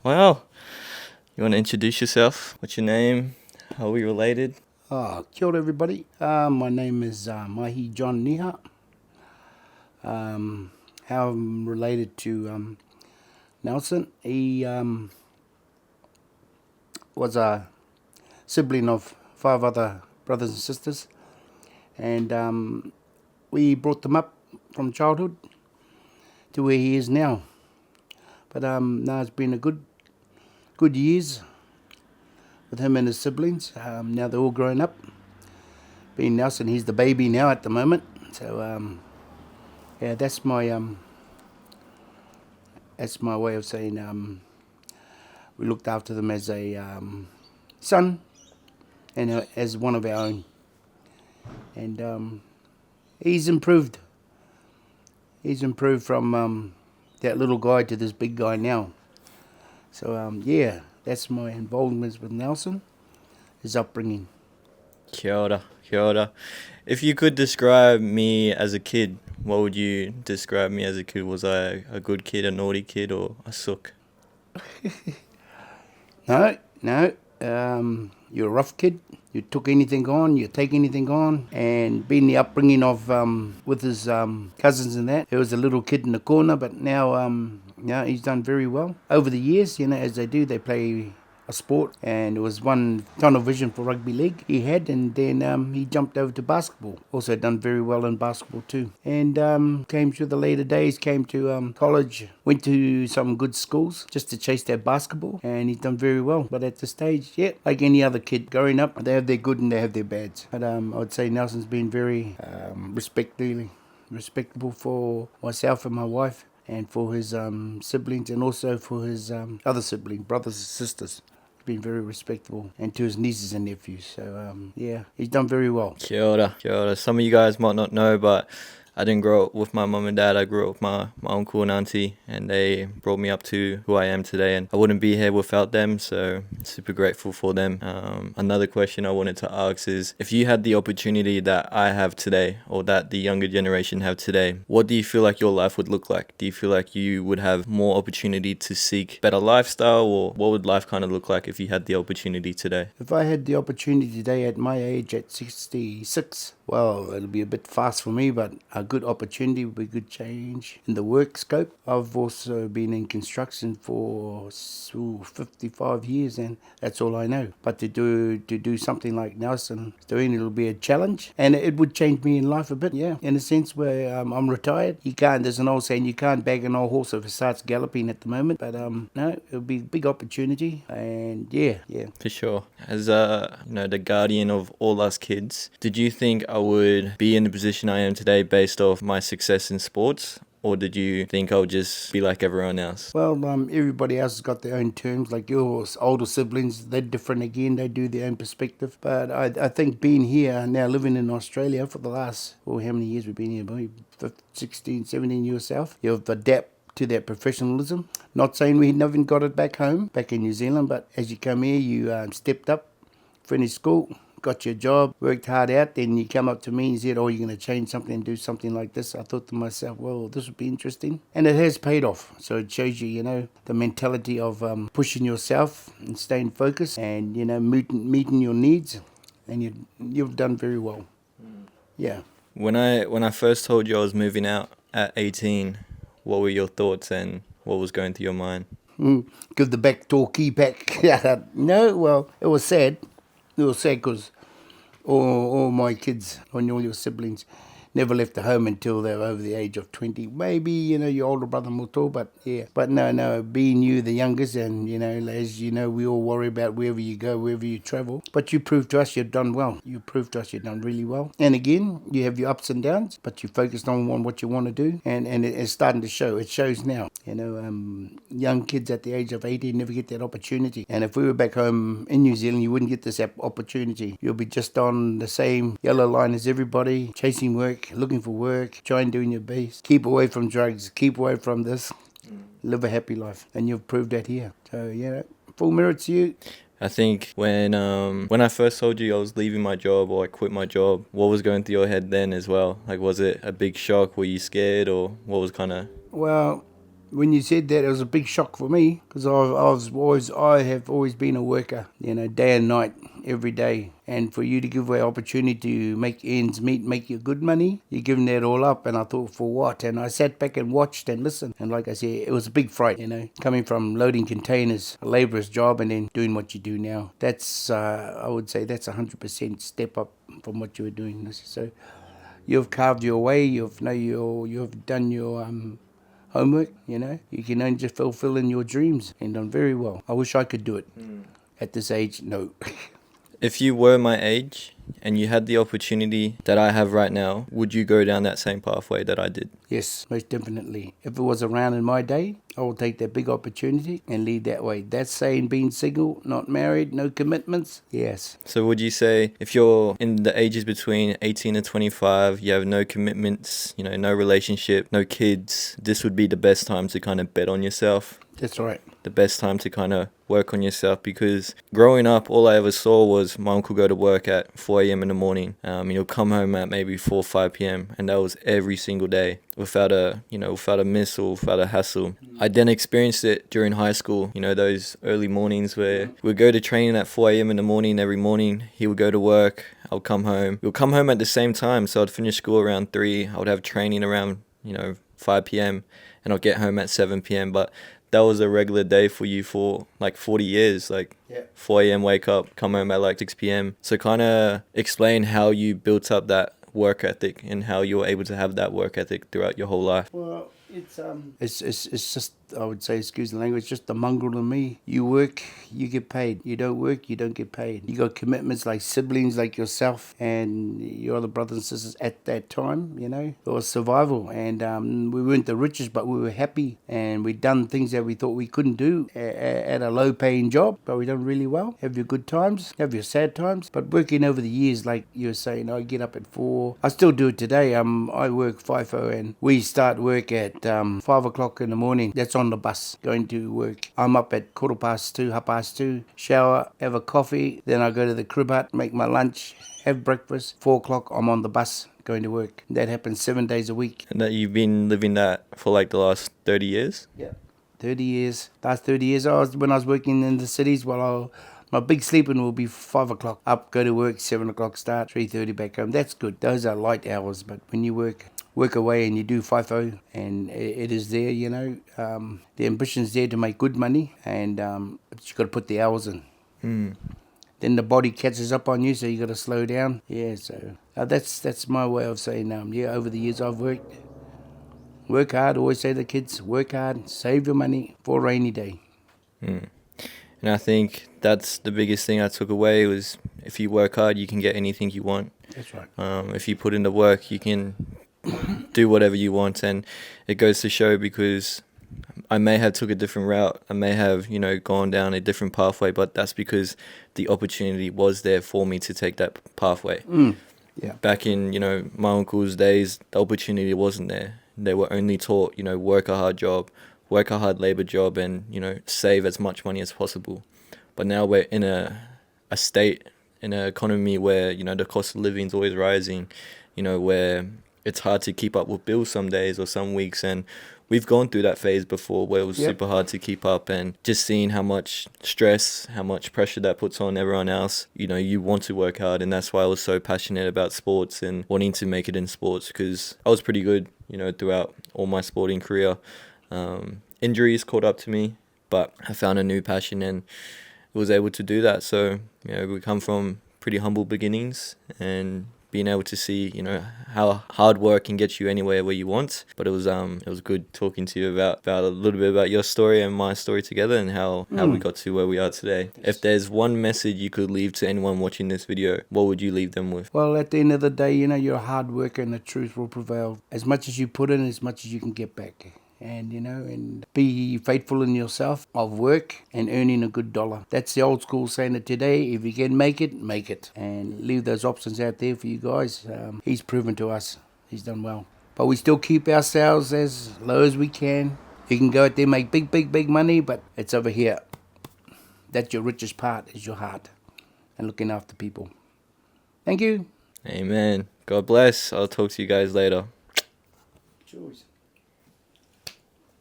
Wow. You want to introduce yourself? What's your name? How are we related? Kia ora everybody. My name is Mahi John Niha. How I'm related to Nelson. He was a sibling of 5 other brothers and sisters, and we brought them up from childhood to where he is now. But now it's been a good years with him and his siblings. Now they're all grown up. Being Nelson, he's the baby now at the moment. So yeah, that's my way of saying we looked after them as a son and as one of our own. And he's improved. He's improved from that little guy to this big guy now. So yeah, that's my involvement with Nelson, his upbringing. Kia ora. Kia ora. If you could describe me as a kid, what would you describe me as a kid? Was I a good kid, a naughty kid, or a sook? No. You're a rough kid. You took anything on, you take anything on, and being the upbringing of with his cousins and that, he was a little kid in the corner, but now he's done very well over the years. As they do, they play a sport, and it was one tunnel vision for rugby league he had, and then he jumped over to basketball. Also done very well in basketball too, and came through the later days, came to college, went to some good schools just to chase that basketball, and he's done very well. But at the stage, yeah, like any other kid growing up, they have their good and they have their bads. But I would say Nelson's been very respectable for myself and my wife, and for his siblings, and also for his other siblings, brothers and sisters. Been very respectful, and to his nieces and nephews. So yeah, he's done very well. Kia ora. Kia ora. Some of you guys might not know, but I didn't grow up with my mum and dad. I grew up with my uncle and auntie, and they brought me up to who I am today, and I wouldn't be here without them, so super grateful for them. Another question I wanted to ask is, if you had the opportunity that I have today, or that the younger generation have today, what do you feel like your life would look like? Do you feel like you would have more opportunity to seek better lifestyle, or what would life kind of look like if you had the opportunity today? If I had the opportunity today at my age, at 66, well, it'll be a bit fast for me, but a good opportunity would be good change in the work scope. I've also been in construction for 55 years, and that's all I know. But to do something like Nelson's doing, it'll be a challenge, and it would change me in life a bit, yeah. In a sense where I'm retired. There's an old saying, you can't bag an old horse if it starts galloping at the moment. But no, it'll be a big opportunity, and yeah. For sure. As the guardian of all us kids, did you think I would be in the position I am today based off my success in sports? Or did you think I would just be like everyone else? Well, everybody else has got their own terms. Like your older siblings, they're different again. They do their own perspective. But I think being here, now living in Australia for the last, how many years we've been here? Maybe 16, 17 years yourself. You've adapted to that professionalism. Not saying we never got it back home, back in New Zealand, but as you come here, you stepped up, finished school, got your job, worked hard out, then you come up to me and said, oh, you're going to change something and do something like this. I thought to myself, well, this would be interesting. And it has paid off. So it shows you, the mentality of pushing yourself and staying focused and, meeting your needs. And you've done very well. Yeah. When I first told you I was moving out at 18, what were your thoughts and what was going through your mind? Give the back door key back. No, well, it was sad. It was sad because all my kids, and all your siblings, never left the home until they were over the age of 20. Maybe, your older brother Muto, but yeah. But no, being you the youngest, and, as you know, we all worry about wherever you go, wherever you travel. But you proved to us you've done well. You proved to us you've done really well. And again, you have your ups and downs, but you focused on what you want to do, and it's starting to show. It shows now. Young kids at the age of 18 never get that opportunity. And if we were back home in New Zealand, you wouldn't get this opportunity. You'll be just on the same yellow line as everybody, chasing work, looking for work, trying doing your best. Keep away from drugs, keep away from this. Live a happy life. And you've proved that here. So, yeah, full merit to you. I think when I first told you I was leaving my job or I quit my job, what was going through your head then as well? Like, was it a big shock? Were you scared, or what was kind of... Well, when you said that, it was a big shock for me because I have always been a worker, day and night, every day. And for you to give away opportunity to make ends meet, make you good money, you're giving that all up. And I thought, for what? And I sat back and watched and listened. And like I said, it was a big fright, coming from loading containers, a labourer's job, and then doing what you do now. That's, I would say, that's 100% step up from what you were doing. So you've carved your way. You've done your homework. You can only just fulfill in your dreams and done very well. I wish I could do it. At this age, no. If you were my age and you had the opportunity that I have right now, would you go down that same pathway that I did? Yes, most definitely. If it was around in my day, I will take that big opportunity and lead that way. That's saying being single, not married, no commitments. Yes. So would you say if you're in the ages between 18 and 25, you have no commitments, no relationship, no kids, this would be the best time to kind of bet on yourself? That's right. The best time to kind of work on yourself, because growing up, all I ever saw was my uncle go to work at 4 a.m. in the morning. He'll come home at maybe 4 or 5 p.m. and that was every single day without a miss or without a hassle. I then experienced it during high school, those early mornings where we'd go to training at 4 a.m. in the morning every morning. He would go to work. I'll come home. We'll come home at the same time. So I'd finish school around 3. I would have training around, 5 p.m. and I'll get home at 7 p.m. But that was a regular day for you for like 40 years, 4 a.m. wake up, come home at like 6 p.m. So kind of explain how you built up that work ethic and how you were able to have that work ethic throughout your whole life. Well, it's just, I would say, excuse the language, just the mongrel in me. You work, you get paid. You don't work, you don't get paid. You got commitments like siblings like yourself and your other brothers and sisters at that time, It was survival. And we weren't the richest, but we were happy. And we'd done things that we thought we couldn't do at a low-paying job, but we done really well. Have your good times, have your sad times. But working over the years, like you were saying, I get up at 4. I still do it today. I work FIFO and we start work at 5 o'clock in the morning. That's on the bus going to work. I'm up at 2:15, 2:30, shower, have a coffee, then I go to the crib hut, make my lunch, have breakfast. 4 o'clock, I'm on the bus going to work. That happens 7 days a week. And that you've been living that for like the last 30 years? Yeah. 30 years. Last 30 years, when I was working in the cities, my big sleeping will be 5 o'clock. Up, go to work, 7 o'clock start, 3:30 back home. That's good. Those are light hours, but when you work away and you do FIFO and it is there, the ambition's there to make good money and but you got to put the hours in. Then the body catches up on you, so you got to slow down. Yeah, so that's my way of saying, over the years I've worked. Work hard, always say to the kids, work hard, save your money for a rainy day. And I think that's the biggest thing I took away was if you work hard, you can get anything you want. That's right. If you put in the work, you can do whatever you want. And it goes to show, because I may have took a different route. I may have, gone down a different pathway, but that's because the opportunity was there for me to take that pathway. Yeah. Back in, my uncle's days, the opportunity wasn't there. They were only taught, work a hard job, work a hard labor job and, save as much money as possible. But now we're in a state, in an economy where, the cost of living is always rising, where it's hard to keep up with bills some days or some weeks. And we've gone through that phase before where it was super hard to keep up, and just seeing how much stress, how much pressure that puts on everyone else. You want to work hard, and that's why I was so passionate about sports and wanting to make it in sports, because I was pretty good, throughout all my sporting career. Injuries caught up to me, but I found a new passion and was able to do that. So, we come from pretty humble beginnings, and being able to see, how hard work can get you anywhere where you want. But it was good talking to you about a little bit about your story and my story together, and how we got to where we are today. If there's one message you could leave to anyone watching this video, what would you leave them with? Well, at the end of the day, you're a hard worker and the truth will prevail. As much as you put in, as much as you can get back. And, and be faithful in yourself of work and earning a good dollar. That's the old school saying that today, if you can make it, make it. And leave those options out there for you guys. He's proven to us. He's done well. But we still keep ourselves as low as we can. You can go out there, make big money, but it's over here. That's your richest part, is your heart. And looking after people. Thank you. Amen. God bless. I'll talk to you guys later. Cheers.